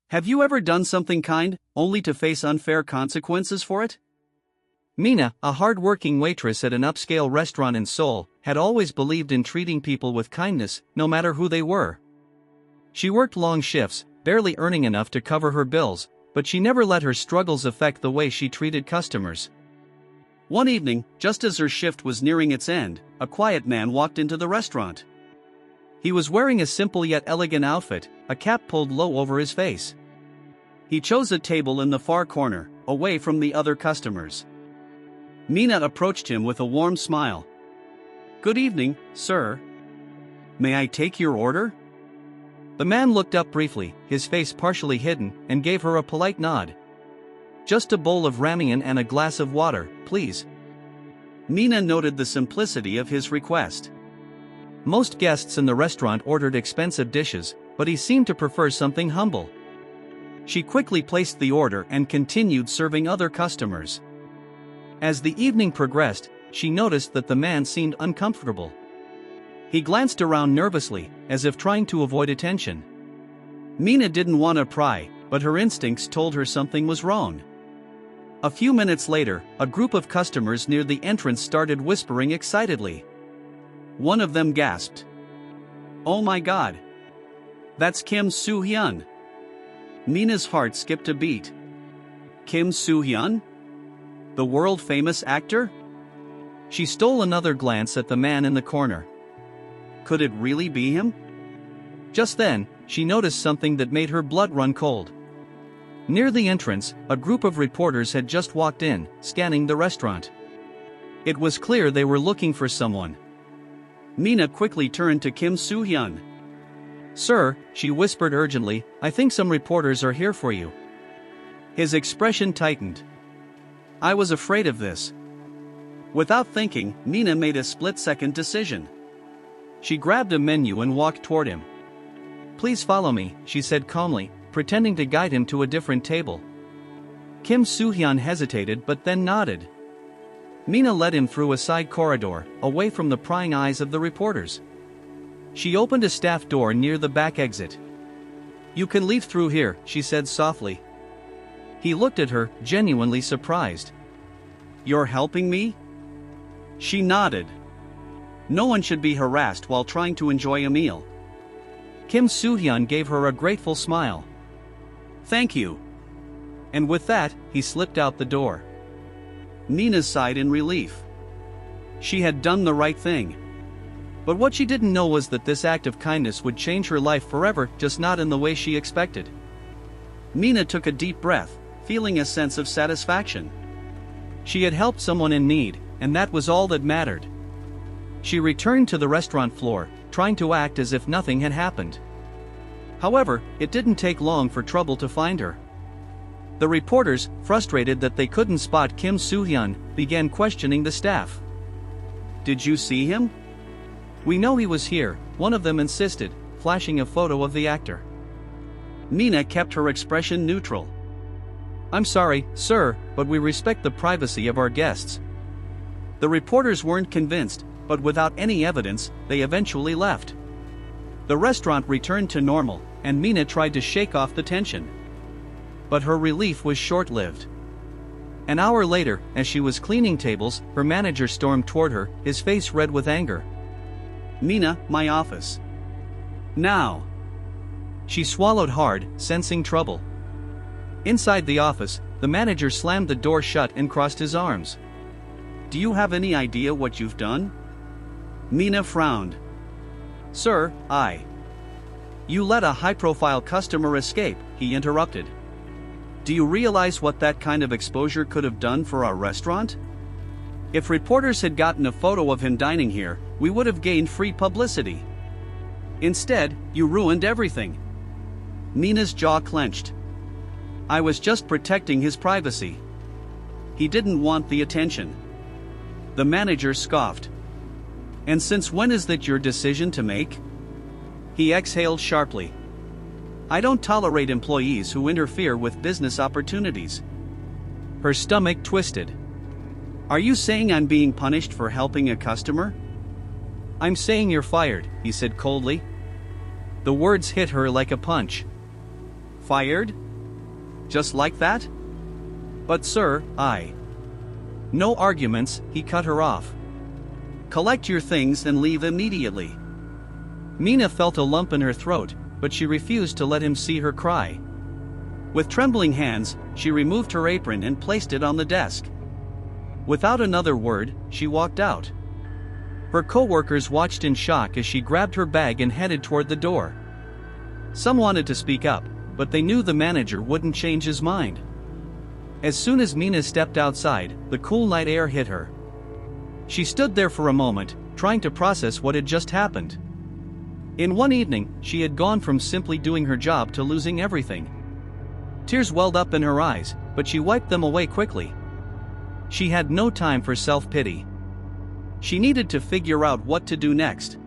Have you ever done something kind, only to face unfair consequences for it? Mina, a hard-working waitress at an upscale restaurant in Seoul, had always believed in treating people with kindness, no matter who they were. She worked long shifts, barely earning enough to cover her bills, but she never let her struggles affect the way she treated customers. One evening, just as her shift was nearing its end, a quiet man walked into the restaurant. He was wearing a simple yet elegant outfit, a cap pulled low over his face. He chose a table in the far corner, away from the other customers. Mina approached him with a warm smile. "Good evening, sir. May I take your order?" The man looked up briefly, his face partially hidden, and gave her a polite nod. "Just a bowl of ramen and a glass of water, please." Mina noted the simplicity of his request. Most guests in the restaurant ordered expensive dishes, but he seemed to prefer something humble. She quickly placed the order and continued serving other customers. As the evening progressed, she noticed that the man seemed uncomfortable. He glanced around nervously, as if trying to avoid attention. Mina didn't want to pry, but her instincts told her something was wrong. A few minutes later, a group of customers near the entrance started whispering excitedly. One of them gasped, "Oh my God! That's Kim Soo-hyun!" Mina's heart skipped a beat. Kim Soo-hyun? The world-famous actor? She stole another glance at the man in the corner. Could it really be him? Just then, she noticed something that made her blood run cold. Near the entrance, a group of reporters had just walked in, scanning the restaurant. It was clear they were looking for someone. Mina quickly turned to Kim Soo-hyun. "Sir," she whispered urgently, "I think some reporters are here for you." His expression tightened. "I was afraid of this." Without thinking, Mina made a split-second decision. She grabbed a menu and walked toward him. "Please follow me," she said calmly, pretending to guide him to a different table. Kim Soo-hyun hesitated but then nodded. Mina led him through a side corridor, away from the prying eyes of the reporters. She opened a staff door near the back exit. "You can leave through here," she said softly. He looked at her, genuinely surprised. "You're helping me?" She nodded. No one should be harassed while trying to enjoy a meal. Kim Soo-hyun gave her a grateful smile. "Thank you." And with that, he slipped out the door. Mina sighed in relief. She had done the right thing. But what she didn't know was that this act of kindness would change her life forever, just not in the way she expected. Mina took a deep breath, feeling a sense of satisfaction. She had helped someone in need, and that was all that mattered. She returned to the restaurant floor, trying to act as if nothing had happened. However, it didn't take long for trouble to find her. The reporters, frustrated that they couldn't spot Kim Soo-hyun, began questioning the staff. "Did you see him?" "We know he was here," one of them insisted, flashing a photo of the actor. Mina kept her expression neutral. "I'm sorry, sir, but we respect the privacy of our guests." The reporters weren't convinced, but without any evidence, they eventually left. The restaurant returned to normal, and Mina tried to shake off the tension. But her relief was short-lived. An hour later, as she was cleaning tables, her manager stormed toward her, his face red with anger. "Mina, my office. Now." She swallowed hard, sensing trouble. Inside the office, the manager slammed the door shut and crossed his arms. "Do you have any idea what you've done?" Mina frowned. "Sir, You let a high-profile customer escape," he interrupted. "Do you realize what that kind of exposure could have done for our restaurant? If reporters had gotten a photo of him dining here, we would have gained free publicity. Instead, you ruined everything." Mina's jaw clenched. "I was just protecting his privacy. He didn't want the attention." The manager scoffed. "And since when is that your decision to make?" He exhaled sharply. "I don't tolerate employees who interfere with business opportunities." Her stomach twisted. "Are you saying I'm being punished for helping a customer?" "I'm saying you're fired," he said coldly. The words hit her like a punch. Fired? Just like that? But sir, No arguments, he cut her off. Collect your things and leave immediately. Mina felt a lump in her throat, but she refused to let him see her cry. With trembling hands, she removed her apron and placed it on the desk. Without another word, she walked out. Her co-workers watched in shock as she grabbed her bag and headed toward the door. Some wanted to speak up, but they knew the manager wouldn't change his mind. As soon as Mina stepped outside, the cool night air hit her. She stood there for a moment, trying to process what had just happened. In one evening, she had gone from simply doing her job to losing everything. Tears welled up in her eyes, but she wiped them away quickly. She had no time for self-pity. She needed to figure out what to do next.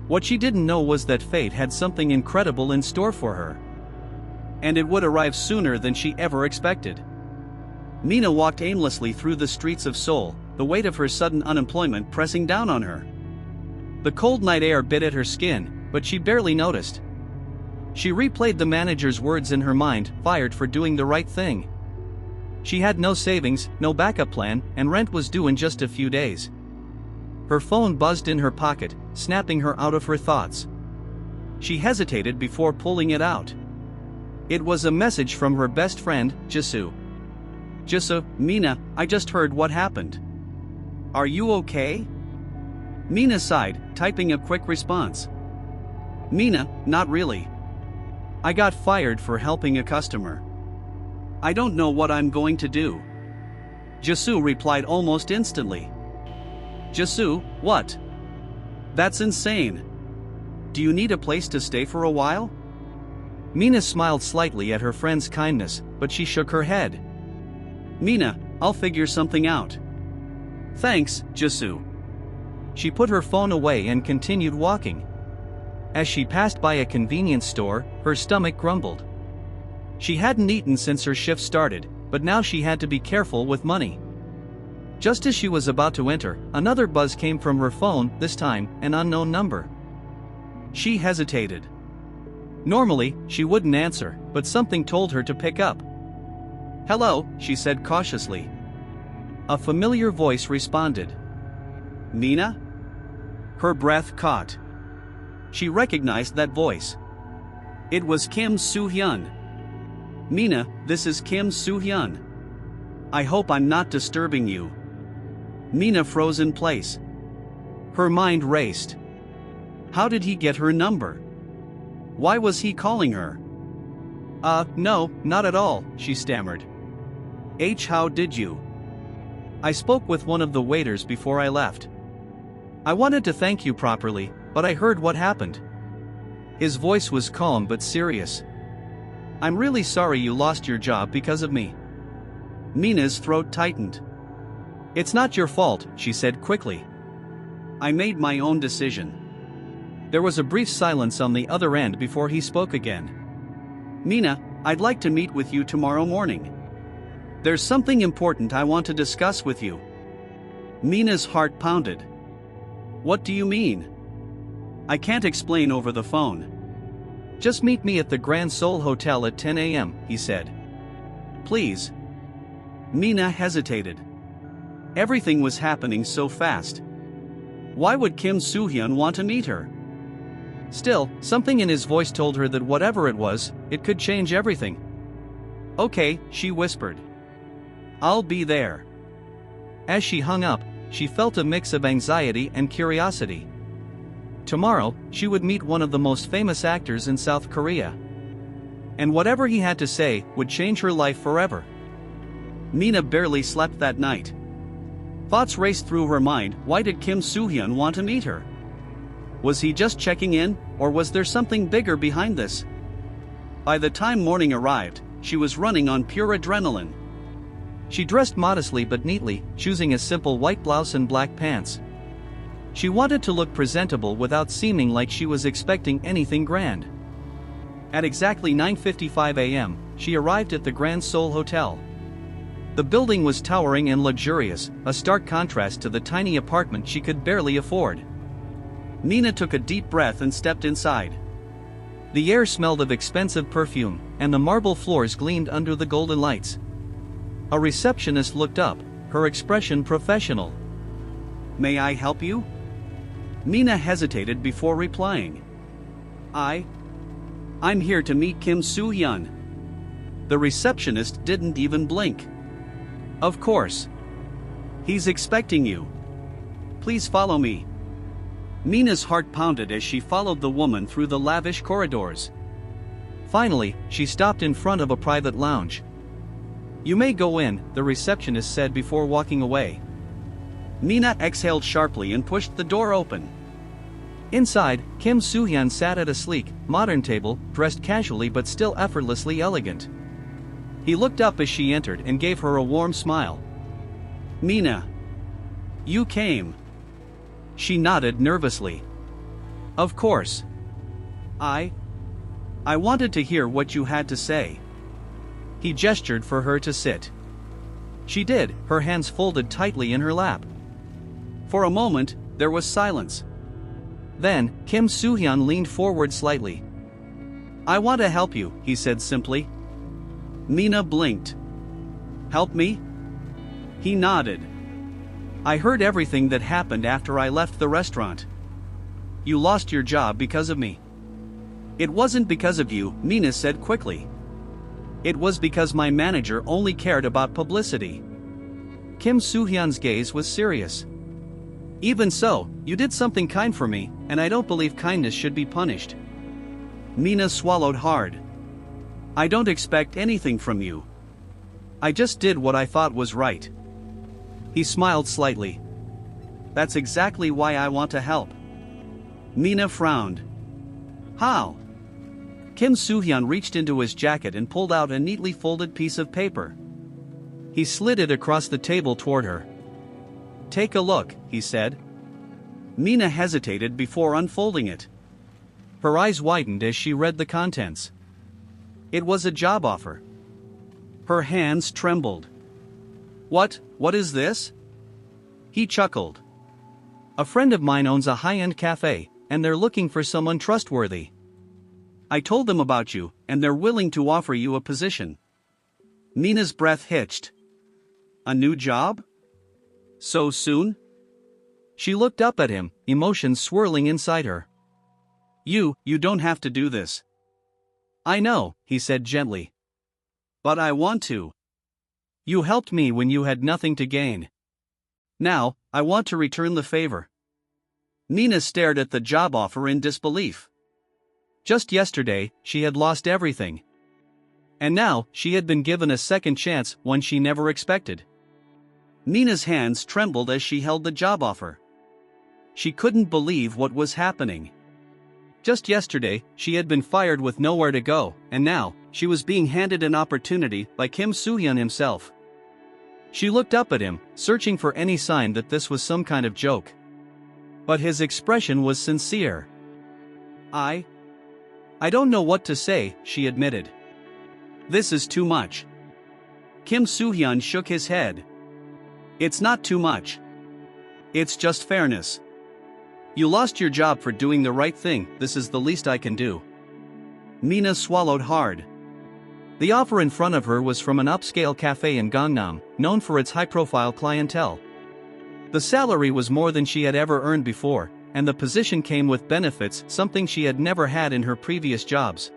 What she didn't know was that fate had something incredible in store for her. And it would arrive sooner than she ever expected. Mina walked aimlessly through the streets of Seoul, the weight of her sudden unemployment pressing down on her. The cold night air bit at her skin, but she barely noticed. She replayed the manager's words in her mind, fired for doing the right thing. She had no savings, no backup plan, and rent was due in just a few days. Her phone buzzed in her pocket, snapping her out of her thoughts. She hesitated before pulling it out. It was a message from her best friend, Jisoo. Jisoo, Mina, I just heard what happened. Are you okay? Mina sighed, typing a quick response. Mina, not really. I got fired for helping a customer. I don't know what I'm going to do. Jisoo replied almost instantly. Jisoo, what? That's insane. Do you need a place to stay for a while? Mina smiled slightly at her friend's kindness, but she shook her head. Mina, I'll figure something out. Thanks, Jisoo. She put her phone away and continued walking. As she passed by a convenience store, her stomach grumbled. She hadn't eaten since her shift started, but now she had to be careful with money. Just as she was about to enter, another buzz came from her phone, this time, an unknown number. She hesitated. Normally, she wouldn't answer, but something told her to pick up. Hello, she said cautiously. A familiar voice responded. Mina? Her breath caught. She recognized that voice. It was Kim Soo-hyun. Mina, this is Kim Soo-hyun. I hope I'm not disturbing you. Mina froze in place. Her mind raced. How did he get her number? Why was he calling her? No, not at all, she stammered. How did you? I spoke with one of the waiters before I left. I wanted to thank you properly, but I heard what happened. His voice was calm but serious. I'm really sorry you lost your job because of me. Mina's throat tightened. It's not your fault, she said quickly. I made my own decision. There was a brief silence on the other end before he spoke again. Mina, I'd like to meet with you tomorrow morning. There's something important I want to discuss with you. Mina's heart pounded. What do you mean? I can't explain over the phone. Just meet me at the Grand Seoul Hotel at 10 a.m., he said. Please. Mina hesitated. Everything was happening so fast. Why would Kim Soo-hyun want to meet her? Still, something in his voice told her that whatever it was, it could change everything. Okay, she whispered. I'll be there. As she hung up, she felt a mix of anxiety and curiosity. Tomorrow, she would meet one of the most famous actors in South Korea. And whatever he had to say would change her life forever. Mina barely slept that night. Thoughts raced through her mind. Why did Kim Soo-hyun want to meet her? Was he just checking in, or was there something bigger behind this? By the time morning arrived, she was running on pure adrenaline. She dressed modestly but neatly, choosing a simple white blouse and black pants. She wanted to look presentable without seeming like she was expecting anything grand. At exactly 9:55 a.m., she arrived at the Grand Seoul Hotel. The building was towering and luxurious, a stark contrast to the tiny apartment she could barely afford. Mina took a deep breath and stepped inside. The air smelled of expensive perfume, and the marble floors gleamed under the golden lights. A receptionist looked up, her expression professional. May I help you? Mina hesitated before replying. I'm here to meet Kim Soo-hyun. The receptionist didn't even blink. Of course. He's expecting you. Please follow me. Mina's heart pounded as she followed the woman through the lavish corridors. Finally, she stopped in front of a private lounge. You may go in, the receptionist said before walking away. Mina exhaled sharply and pushed the door open. Inside, Kim Soo-hyun sat at a sleek, modern table, dressed casually but still effortlessly elegant. He looked up as she entered and gave her a warm smile. Mina. You came. She nodded nervously. Of course. I wanted to hear what you had to say. He gestured for her to sit. She did, her hands folded tightly in her lap. For a moment, there was silence. Then, Kim Soo-hyun leaned forward slightly. I want to help you, he said simply. Mina blinked. Help me? He nodded. I heard everything that happened after I left the restaurant. You lost your job because of me. It wasn't because of you, Mina said quickly. It was because my manager only cared about publicity. Kim Soo-hyun's gaze was serious. Even so, you did something kind for me, and I don't believe kindness should be punished. Mina swallowed hard. I don't expect anything from you. I just did what I thought was right. He smiled slightly. That's exactly why I want to help. Mina frowned. How? Kim Soo-hyun reached into his jacket and pulled out a neatly folded piece of paper. He slid it across the table toward her. Take a look, he said. Mina hesitated before unfolding it. Her eyes widened as she read the contents. It was a job offer. Her hands trembled. What is this? He chuckled. A friend of mine owns a high-end cafe, and they're looking for someone trustworthy. I told them about you, and they're willing to offer you a position. Mina's breath hitched. A new job? So soon? She looked up at him, emotions swirling inside her. You don't have to do this. I know, he said gently. But I want to. You helped me when you had nothing to gain. Now, I want to return the favor. Mina stared at the job offer in disbelief. Just yesterday, she had lost everything. And now, she had been given a second chance, one she never expected. Mina's hands trembled as she held the job offer. She couldn't believe what was happening. Just yesterday, she had been fired with nowhere to go, and now, she was being handed an opportunity by Kim Soo-hyun himself. She looked up at him, searching for any sign that this was some kind of joke. But his expression was sincere. I don't know what to say, she admitted. This is too much. Kim Soo-hyun shook his head. It's not too much. It's just fairness. You lost your job for doing the right thing, this is the least I can do. Mina swallowed hard. The offer in front of her was from an upscale cafe in Gangnam, known for its high-profile clientele. The salary was more than she had ever earned before, and the position came with benefits, something she had never had in her previous jobs.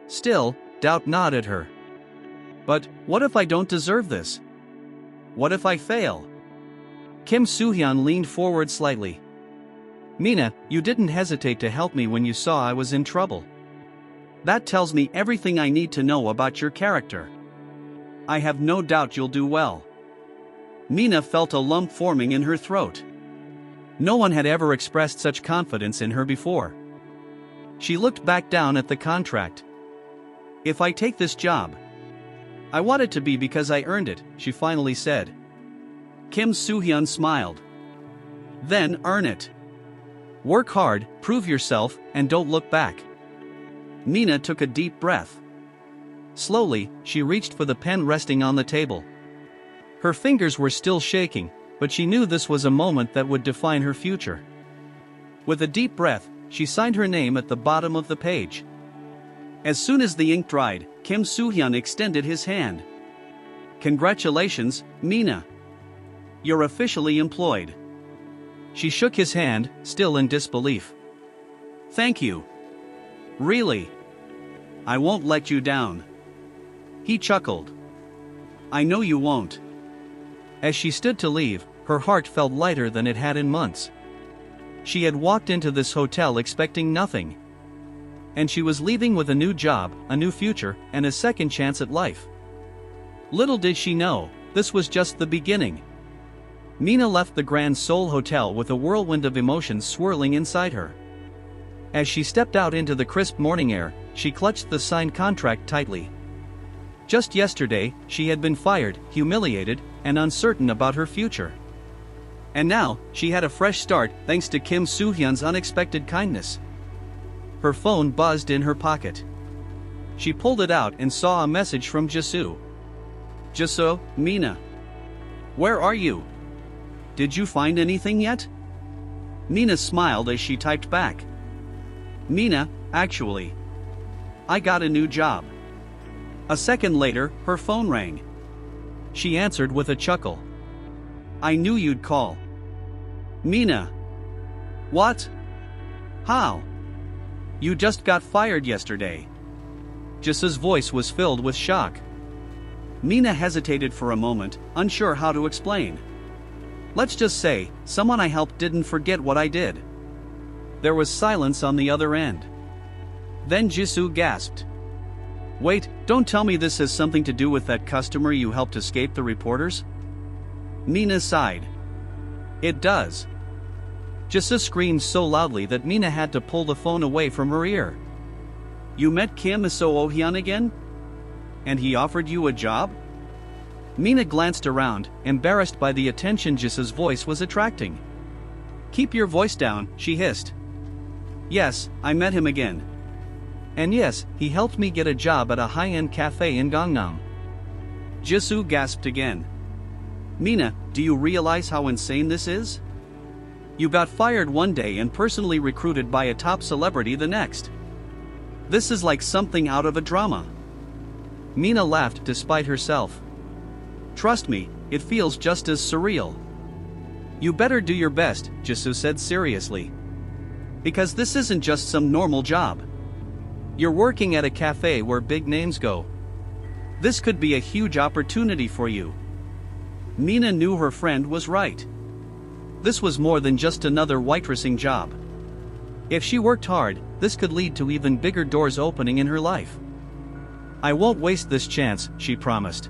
Still, doubt gnawed at her. But, what if I don't deserve this? What if I fail? Kim Soo-hyun leaned forward slightly. Mina, you didn't hesitate to help me when you saw I was in trouble. That tells me everything I need to know about your character. I have no doubt you'll do well. Mina felt a lump forming in her throat. No one had ever expressed such confidence in her before. She looked back down at the contract. If I take this job, I want it to be because I earned it, she finally said. Kim Soo-hyun smiled. Then earn it. Work hard, prove yourself, and don't look back. Mina took a deep breath. Slowly, she reached for the pen resting on the table. Her fingers were still shaking, but she knew this was a moment that would define her future. With a deep breath, she signed her name at the bottom of the page. As soon as the ink dried, Kim Soo-hyun extended his hand. "Congratulations, Mina. You're officially employed." She shook his hand, still in disbelief. "Thank you. Really. I won't let you down." He chuckled. "I know you won't." As she stood to leave, her heart felt lighter than it had in months. She had walked into this hotel expecting nothing. And she was leaving with a new job, a new future, and a second chance at life. Little did she know, this was just the beginning. Mina left the Grand Seoul Hotel with a whirlwind of emotions swirling inside her. As she stepped out into the crisp morning air, she clutched the signed contract tightly. Just yesterday, she had been fired, humiliated, and uncertain about her future. And now, she had a fresh start thanks to Kim Soo-hyun's unexpected kindness. Her phone buzzed in her pocket. She pulled it out and saw a message from Jisoo. "Jisoo, Mina. Where are you? Did you find anything yet?" Mina smiled as she typed back. "Mina, actually. I got a new job." A second later, her phone rang. She answered with a chuckle. "I knew you'd call." "Mina. What? How? You just got fired yesterday." Jisoo's voice was filled with shock. Mina hesitated for a moment, unsure how to explain. "Let's just say, someone I helped didn't forget what I did." There was silence on the other end. Then Jisoo gasped. "Wait, don't tell me this has something to do with that customer you helped escape the reporters?" Mina sighed. "It does." Jisoo screamed so loudly that Mina had to pull the phone away from her ear. "You met Kim Soo-hyun again? And he offered you a job?" Mina glanced around, embarrassed by the attention Jisoo's voice was attracting. "Keep your voice down," she hissed. "Yes, I met him again. And yes, he helped me get a job at a high-end cafe in Gangnam." Jisoo gasped again. "Mina, do you realize how insane this is? You got fired one day and personally recruited by a top celebrity the next. This is like something out of a drama." Mina laughed despite herself. "Trust me, it feels just as surreal." "You better do your best," Jisoo said seriously. "Because this isn't just some normal job. You're working at a cafe where big names go. This could be a huge opportunity for you." Mina knew her friend was right. This was more than just another waitressing job. If she worked hard, this could lead to even bigger doors opening in her life. "I won't waste this chance," she promised.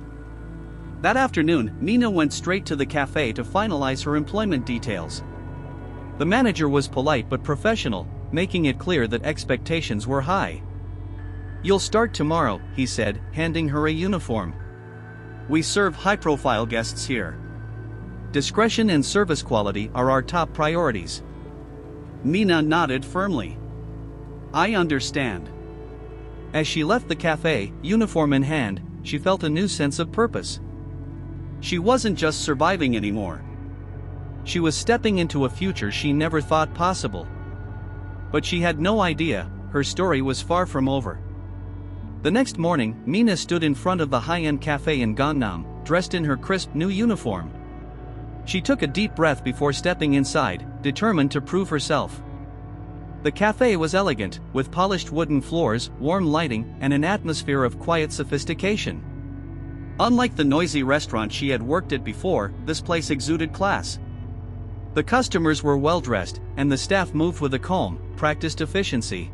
That afternoon, Mina went straight to the cafe to finalize her employment details. The manager was polite but professional, making it clear that expectations were high. "You'll start tomorrow," he said, handing her a uniform. "We serve high-profile guests here. Discretion and service quality are our top priorities." Mina nodded firmly. "I understand." As she left the cafe, uniform in hand, she felt a new sense of purpose. She wasn't just surviving anymore. She was stepping into a future she never thought possible. But she had no idea, her story was far from over. The next morning, Mina stood in front of the high-end cafe in Gangnam, dressed in her crisp new uniform. She took a deep breath before stepping inside, determined to prove herself. The cafe was elegant, with polished wooden floors, warm lighting, and an atmosphere of quiet sophistication. Unlike the noisy restaurant she had worked at before, this place exuded class. The customers were well-dressed, and the staff moved with a calm, practiced efficiency.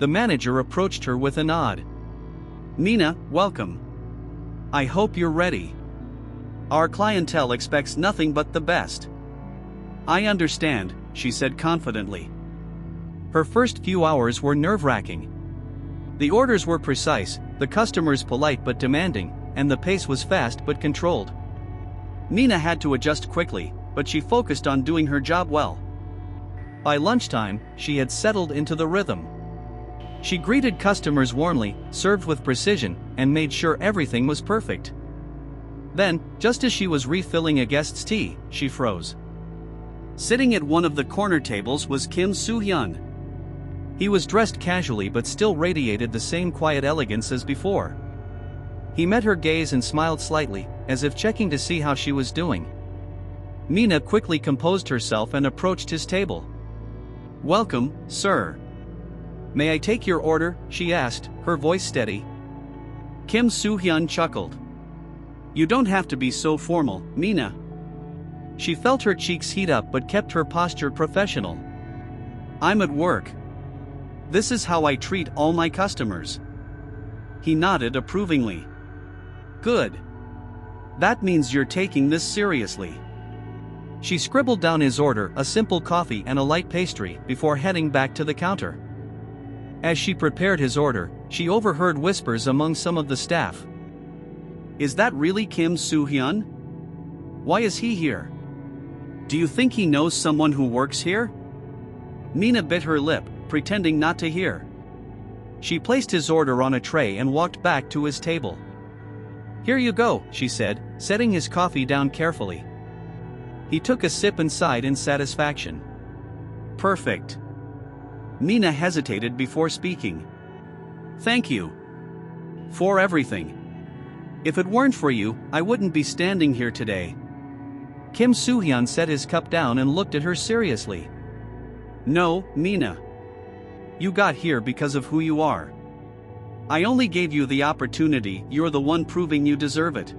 The manager approached her with a nod. "Mina, welcome. I hope you're ready. Our clientele expects nothing but the best." "I understand," she said confidently. Her first few hours were nerve-wracking. The orders were precise, the customers polite but demanding, and the pace was fast but controlled. Mina had to adjust quickly, but she focused on doing her job well. By lunchtime, she had settled into the rhythm. She greeted customers warmly, served with precision, and made sure everything was perfect. Then, just as she was refilling a guest's tea, she froze. Sitting at one of the corner tables was Kim Soo-hyun. He was dressed casually but still radiated the same quiet elegance as before. He met her gaze and smiled slightly, as if checking to see how she was doing. Mina quickly composed herself and approached his table. "Welcome, sir. "May I take your order?" she asked, her voice steady. Kim Soo-hyun chuckled. "You don't have to be so formal, Mina." She felt her cheeks heat up but kept her posture professional. "I'm at work. This is how I treat all my customers." He nodded approvingly. "Good. That means you're taking this seriously." She scribbled down his order, a simple coffee and a light pastry, before heading back to the counter. As she prepared his order, she overheard whispers among some of the staff. "Is that really Kim Soo-hyun? Why is he here? Do you think he knows someone who works here?" Mina bit her lip, pretending not to hear. She placed his order on a tray and walked back to his table. "Here you go," she said, setting his coffee down carefully. He took a sip and sighed in satisfaction. "Perfect." Mina hesitated before speaking. "Thank you for everything. If it weren't for you, I wouldn't be standing here today." Kim Soo-hyun set his cup down and looked at her seriously. "No, Mina. You got here because of who you are. I only gave you the opportunity, you're the one proving you deserve it."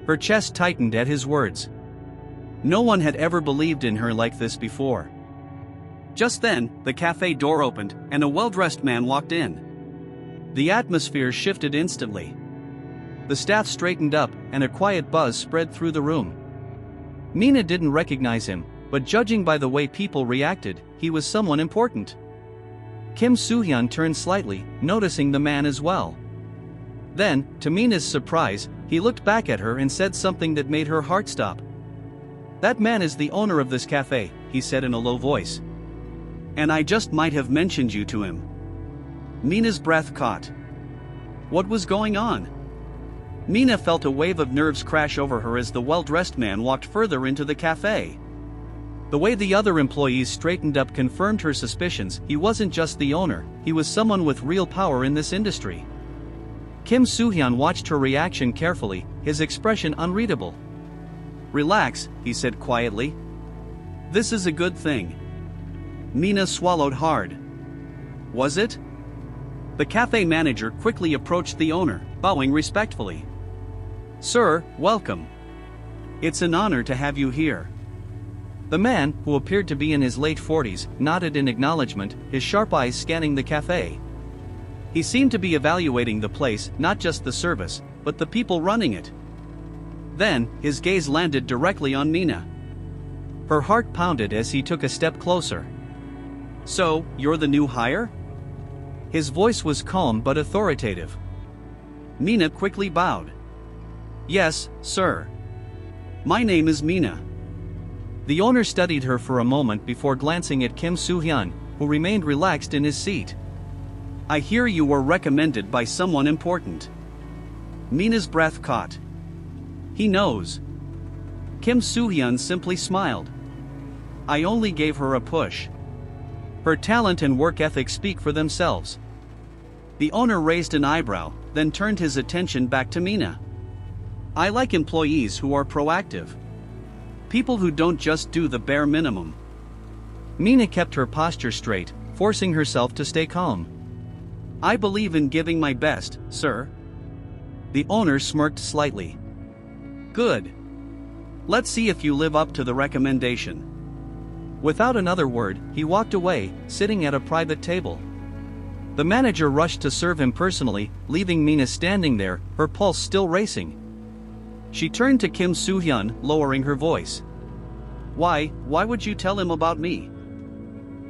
Her chest tightened at his words. No one had ever believed in her like this before. Just then, the cafe door opened, and a well-dressed man walked in. The atmosphere shifted instantly. The staff straightened up, and a quiet buzz spread through the room. Mina didn't recognize him, but judging by the way people reacted, he was someone important. Kim Soo-hyun turned slightly, noticing the man as well. Then, to Mina's surprise, he looked back at her and said something that made her heart stop. "That man is the owner of this cafe," he said in a low voice. "And I just might have mentioned you to him." Mina's breath caught. What was going on? Mina felt a wave of nerves crash over her as the well-dressed man walked further into the cafe. The way the other employees straightened up confirmed her suspicions. He wasn't just the owner, he was someone with real power in this industry. Kim Soo-hyun watched her reaction carefully, his expression unreadable. "Relax," he said quietly. "This is a good thing." Mina swallowed hard. Was it? The cafe manager quickly approached the owner, bowing respectfully. "Sir, welcome. It's an honor to have you here." The man, who appeared to be in his late 40s, nodded in acknowledgement, his sharp eyes scanning the cafe. He seemed to be evaluating the place, not just the service, but the people running it. Then, his gaze landed directly on Mina. Her heart pounded as he took a step closer. "So, you're the new hire?" His voice was calm but authoritative. Mina quickly bowed. "Yes, sir. My name is Mina." The owner studied her for a moment before glancing at Kim Soo-hyun, who remained relaxed in his seat. "I hear you were recommended by someone important." Mina's breath caught. He knows. Kim Soo-hyun simply smiled. "I only gave her a push." Her talent and work ethic speak for themselves. The owner raised an eyebrow, then turned his attention back to Mina. "I like employees who are proactive. People who don't just do the bare minimum." Mina kept her posture straight, forcing herself to stay calm. "I believe in giving my best, sir." The owner smirked slightly. "Good. Let's see if you live up to the recommendation." Without another word, he walked away, sitting at a private table. The manager rushed to serve him personally, leaving Mina standing there, her pulse still racing. She turned to Kim Soo-hyun, lowering her voice. Why would you tell him about me?"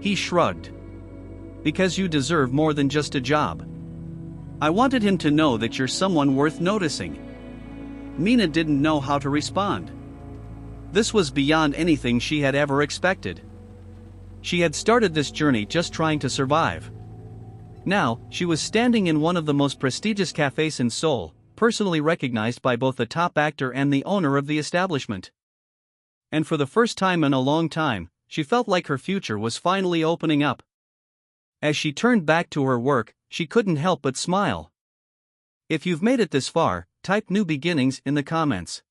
He shrugged. "Because you deserve more than just a job." "I wanted him to know that you're someone worth noticing." Mina didn't know how to respond. This was beyond anything she had ever expected. She had started this journey just trying to survive. Now, she was standing in one of the most prestigious cafes in Seoul, personally recognized by both the top actor and the owner of the establishment. And for the first time in a long time, she felt like her future was finally opening up. As she turned back to her work, she couldn't help but smile. If you've made it this far, type new beginnings in the comments.